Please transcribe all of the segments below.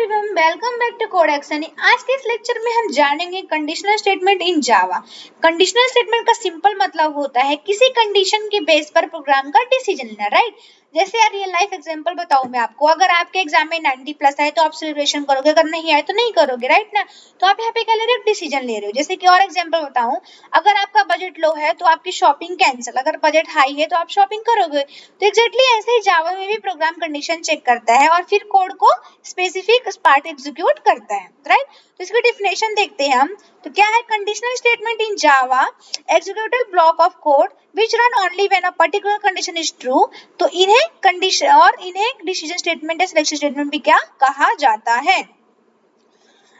Everyone, welcome back to Codex. आज के इस लेक्चर में हम जानेंगे conditional statement in Java. Conditional statement का सिंपल मतलब होता है किसी कंडीशन के बेस पर प्रोग्राम का डिसीजन लेना, राइट। जैसे यार रियल लाइफ एग्जांपल बताऊं मैं आपको, अगर आपके एग्जाम में 90 प्लस आए तो आप सेलिब्रेशन करोगे, अगर नहीं आए तो नहीं करोगे, राइट ना। तो आप यहाँ पे क्या ले रहे हो, डिसीजन ले रहे हो। जैसे कि और एग्जांपल बताऊं, अगर आपका बजट लो है तो आपकी शॉपिंग कैंसिल, अगर बजट हाई है तो आप शॉपिंग करोगे। तो एग्जैक्टली ऐसे ही जावा में भी प्रोग्राम कंडीशन चेक करता है और फिर कोड को स्पेसिफिक पार्ट एग्जीक्यूट करता है, राइट। तो इसकी डेफिनेशन देखते हैं हम। तो क्या है, conditional statement in Java executable block of code which run only when a particular condition is true। तो इन्हें कंडीशन और इन्हें डिसीजन स्टेटमेंट या सिलेक्शन स्टेटमेंट भी क्या कहा जाता है।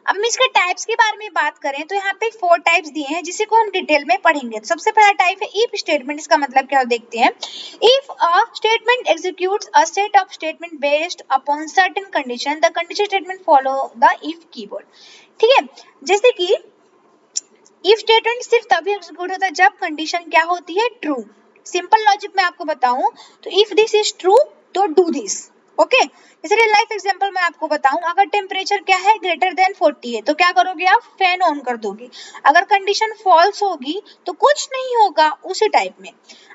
अब हम इसके टाइप्स के बारे में बात करें तो यहाँ पे 4 टाइप्स दिए हैं जिसे को हम डिटेल में पढ़ेंगे। तो सबसे पहला टाइप है इफ स्टेटमेंट। इसका मतलब क्या देखते हैं। If a statement executes a set of statement based upon certain condition, the condition statement follow the if keyword. ठीक है, जैसे कि इफ स्टेटमेंट सिर्फ तभी एग्जीक्यूट होता है जब कंडीशन क्या होती है, ट्रू। सिंपल लॉजिक में आपको बताऊं तो इफ दिस इज ट्रू तो डू दिस, ओके। जैसे रियल लाइफ एग्जांपल मैं आपको बताऊं, अगर टेम्परेचर क्या है, ग्रेटर देन 40 है तो क्या करोगे आप, फैन ऑन कर दोगे। अगर कंडीशन फॉल्स होगी तो कुछ नहीं होगा, उसी टाइप में।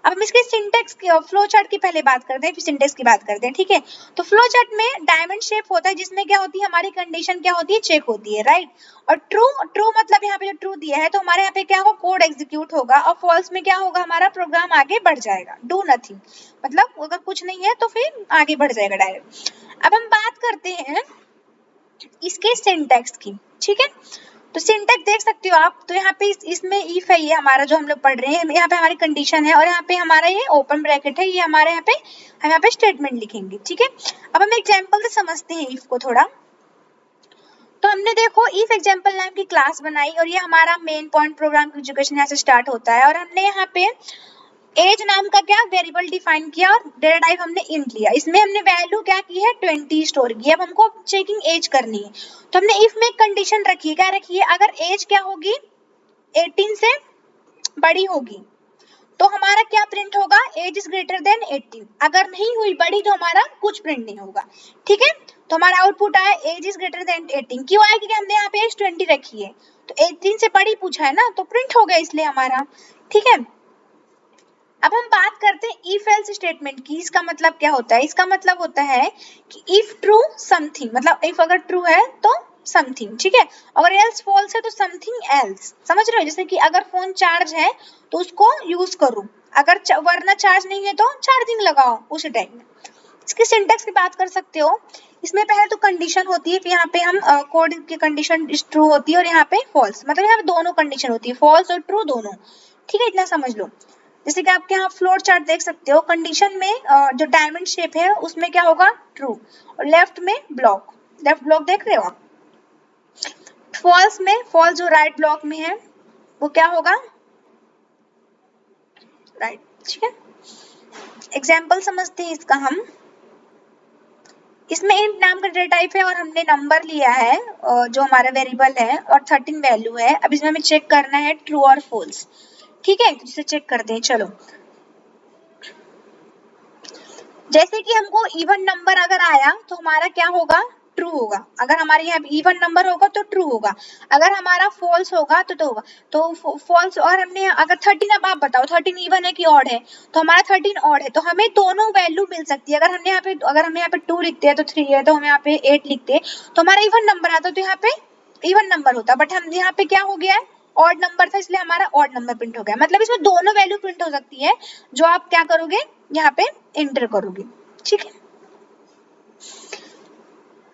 अब हम इसके सिंटेक्स की फ्लो चार्ट की पहले बात करते हैं, फिर सिंटेक्स की बात करते हैं, ठीक है। तो फ्लो चार्ट में डायमंड शेप होता है जिसमें क्या होती है, हमारी कंडीशन क्या होती है, चेक होती है, राइट। और ट्रू, ट्रू मतलब यहाँ पे जो ट्रू दिया है तो हमारे यहाँ पे क्या होगा, कोड एग्जीक्यूट होगा। और फॉल्स में क्या होगा, हमारा प्रोग्राम आगे बढ़ जाएगा, डू नथिंग, मतलब अगर कुछ नहीं है तो फिर आगे बढ़ जाएगा डायरेक्ट। अब हम बात करते हैं इसके सिंटैक्स की, ठीक है। तो सिंटैक्स देख सकते हो आप, तो यहाँ पे इसमें इफ है, ये हमारा जो हम लोग पढ़ रहे हैं, यहाँ पे हमारी कंडीशन है और यहाँ पे हमारा ये ओपन ब्रैकेट है, ये हमारे यहाँ पे हम यहाँ पे स्टेटमेंट लिखेंगे, ठीक है। अब हम एग्जाम्पल से समझते हैं इफ को थोड़ा। तो हमने देखो इफ एग्जाम्पल नाम की क्लास बनाई और ये हमारा मेन पॉइंट प्रोग्राम की एजुकेशन यहाँ से स्टार्ट होता है। और हमने यहाँ पे एज नाम का क्या वेरिएबल डिफाइन किया और डेटा टाइप हमने इंट लिया। इसमें हमने वैल्यू क्या की है, 20 स्टोर की। अब हमको चेकिंग एज करनी है तो हमने इफ में कंडीशन रखी है, क्या रखी है, अगर एज क्या होगी 18 से बड़ी होगी तो हमारा क्या प्रिंट होगा, एज इज ग्रेटर देन 18। अगर नहीं हुई बड़ी तो हमारा कुछ प्रिंट नहीं होगा, ठीक है। तो हमारा आउटपुट आया एज इज ग्रेटर देन 18। क्यों आया, क्योंकि हमने यहाँ पे एज 20 रखी है, तो 18 से बड़ी पूछा है ना, तो प्रिंट हो गया इसलिए हमारा, ठीक है। अब हम बात करते हैं इफ एल्स स्टेटमेंट की। इसका मतलब क्या होता है, इसका मतलब होता है कि इफ ट्रू समथिंग, मतलब इफ अगर ट्रू है तो समथिंग, ठीक है। अगर एल्स फॉल्स है तो समथिंग एल्स, समझ रहे हो। जैसे कि अगर फोन चार्ज है तो उसको यूज करो, अगर वरना चार्ज नहीं है तो चार्जिंग लगाओ, उसी टाइप में। इसकी सिंटेक्स की बात कर सकते हो। इसमें पहले तो कंडीशन होती है, फिर यहाँ पे हम कोड की कंडीशन ट्रू होती है और यहाँ पे फॉल्स, मतलब यहाँ पे दोनों कंडीशन होती है, फॉल्स और ट्रू दोनों, ठीक है। इतना समझ लो। जैसे कि आप यहाँ फ्लोर चार्ट देख सकते हो, कंडीशन में जो डायमंड शेप है उसमें क्या होगा, ट्रू, और लेफ्ट में ब्लॉक, लेफ्ट ब्लॉक देख रहे हो आप। फॉल्स में, फॉल्स जो राइट ब्लॉक में है वो क्या होगा, राइट, ठीक है। एग्जाम्पल समझते हैं इसका हम। इसमें इंट नाम का डेटा टाइप है और हमने नंबर लिया है जो हमारा वेरिएबल है और 13 वैल्यू है। अब इसमें हमें चेक करना है ट्रू और फॉल्स, ठीक है। तो इसे चेक करते हैं, चलो। जैसे कि हमको इवन नंबर अगर आया तो हमारा क्या होगा, ट्रू होगा। अगर हमारे यहाँ इवन नंबर होगा तो ट्रू होगा, अगर हमारा फॉल्स होगा तो होगा तो फॉल्स। और हमने अगर 13, अब आप बताओ 13 इवन है कि ऑड है, तो हमारा 13 ऑड है, तो हमें दोनों वैल्यू मिल सकती है। अगर हमने यहाँ पे, अगर हम यहाँ पे 2 लिखते हैं तो 3 है, तो हम यहाँ पे 8 लिखते हैं तो हमारा इवन नंबर आता, तो यहाँ पे इवन नंबर होता। बट हम यहाँ पे क्या हो गया है, ऑड नंबर था, इसलिए हमारा ऑड नंबर प्रिंट हो गया। मतलब इसमें दोनों वैल्यू प्रिंट हो सकती है जो आप क्या करोगे, यहाँ पे एंटर करोगे, ठीक है।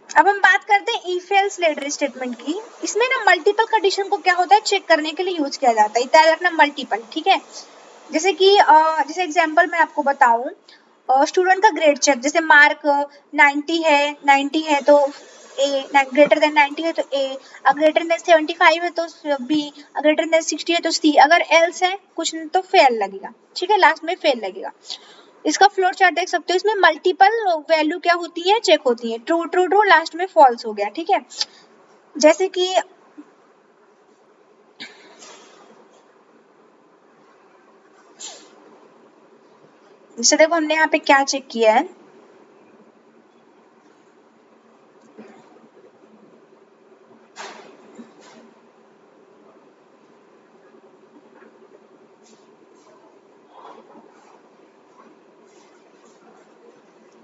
अब हम बात करते हैं इफ एल्स लेटर स्टेटमेंट की। इसमें ना मल्टीपल कंडीशन को क्या होता है, चेक करने के लिए यूज किया जाता है। इतना रखना मल्टीपल, ठीक है। जैसे कि जैसे एग्जांपल मैं आपको बताऊं, स्टूडेंट का ग्रेड चेक, जैसे मार्क 90 है तो ए, ग्रेटर देन 90 है तो ए, अगर ग्रेटर देन 75 है तो बी, अगर ग्रेटर देन 60 है तो सी, अगर एल्स है कुछ नहीं तो फेल लगेगा, ठीक है, लास्ट में फेल लगेगा। इसका फ्लोर चार्ट देख सकते हो, इसमें मल्टीपल वैल्यू क्या होती है, चेक होती है। ट्रू ट्रू ट्रू, लास्ट में फॉल्स हो गया, ठीक है। जैसे कि जैसे देखो हमने यहाँ पे क्या चेक किया है,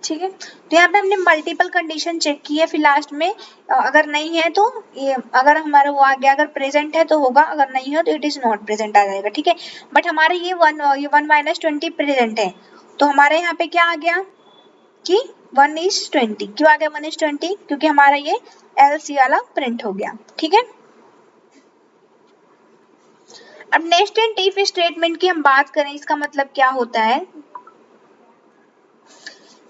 ठीक है। तो यहाँ पे हमने मल्टीपल कंडीशन चेक की है, फिर लास्ट में अगर नहीं है तो ये, अगर हमारा वो आ गया, अगर प्रेजेंट है तो होगा, अगर नहीं है तो इट इज नॉट प्रेजेंट आ जाएगा। ठीक है, बट हमारे ये 1 - 20 प्रेजेंट है, तो हमारे यहाँ पे क्या आ गया कि 1:20। क्यों आ गया 1:20? क्योंकि हमारा ये एलसी वाला प्रिंट हो गया। ठीक है, अब नेस्टेड इफ स्टेटमेंट की हम बात करें, इसका मतलब क्या होता है?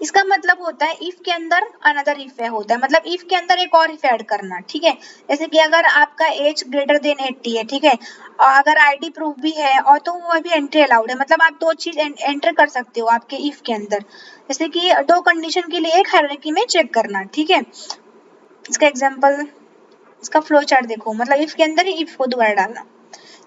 इसका मतलब होता है इफ के अंदर अनदर इफ होता है, मतलब इफ के अंदर एक और इफ ऐड करना। ठीक है, जैसे कि अगर आपका एज ग्रेटर देन 80 है, ठीक है, और अगर आईडी प्रूफ भी है और तो वो भी एंट्री अलाउड है, मतलब आप दो चीज एंटर कर सकते हो आपके इफ के अंदर, जैसे कि दो कंडीशन के लिए एक हायरार्की में चेक करना। ठीक है, इसका एग्जांपल, इसका फ्लो चार्ट देखो, मतलब इफ के अंदर ही इफ को दोबारा डालना।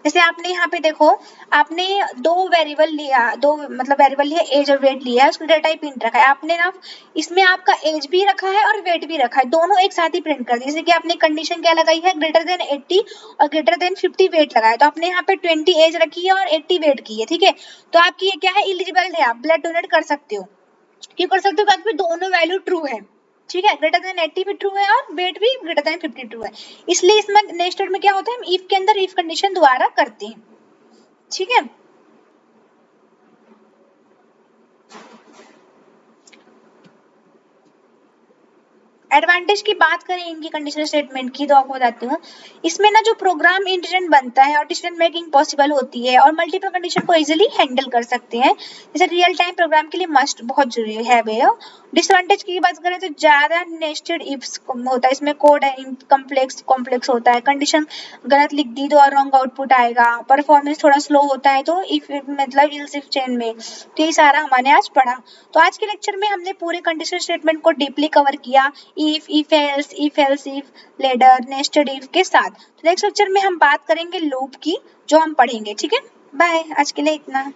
जैसे आपने यहाँ पे देखो, आपने दो वेरिएबल लिया, दो मतलब वेरिएबल लिया, एज और वेट लिया है, उसको डेटा टाइप प्रिंट रखा है आपने ना, इसमें आपका एज भी रखा है और वेट भी रखा है, दोनों एक साथ ही प्रिंट कर दिया। जैसे कि आपने कंडीशन क्या लगाई है, ग्रेटर देन 80 और ग्रेटर देन 50 वेट लगाया, तो आपने यहाँ पे 20 एज रखी है और 80 वेट की है। ठीक है, तो आपकी ये क्या है, एलिजिबल है, आप ब्लड डोनेट कर सकते हो। क्यों कर सकते हो? क्योंकि दोनों वैल्यू ट्रू है। ठीक है, ग्रेटर देन 80 भी ट्रू है और वेट भी ग्रेटर देन 50 ट्रू है, इसलिए इसमें नेस्टेड में क्या होता है, हम इफ के अंदर इफ कंडीशन दोबारा करते हैं। ठीक है, एडवांटेज की बात करें इनकी कंडीशनल स्टेटमेंट की, तो आपको बताती हूँ, इसमें ना जो प्रोग्राम इंटेलिजेंट बनता है और डिसीजन मेकिंग पॉसिबल होती है और मल्टीपल कंडीशन को इजीली हैंडल कर सकते हैं, जैसे रियल टाइम प्रोग्राम के लिए मस्ट बहुत जरूरी है वे। डिसएडवांटेज की बात करें तो ज्यादा नेस्टेड इफ्स होता है, इसमें कोड कॉम्प्लेक्स होता है, कंडीशन गलत लिख दी तो रॉन्ग आउटपुट आएगा, परफॉर्मेंस थोड़ा स्लो होता है, तो इफ मतलब इल्स इफ चेन में। तो ये सारा हमने आज पढ़ा। तो आज के लेक्चर में हमने पूरे कंडीशनल स्टेटमेंट को डीपली कवर किया, if else if, ladder, nested if के साथ। तो नेक्स्ट लेक्चर में हम बात करेंगे लूप की, जो हम पढ़ेंगे। ठीक है, बाय, आज के लिए इतना।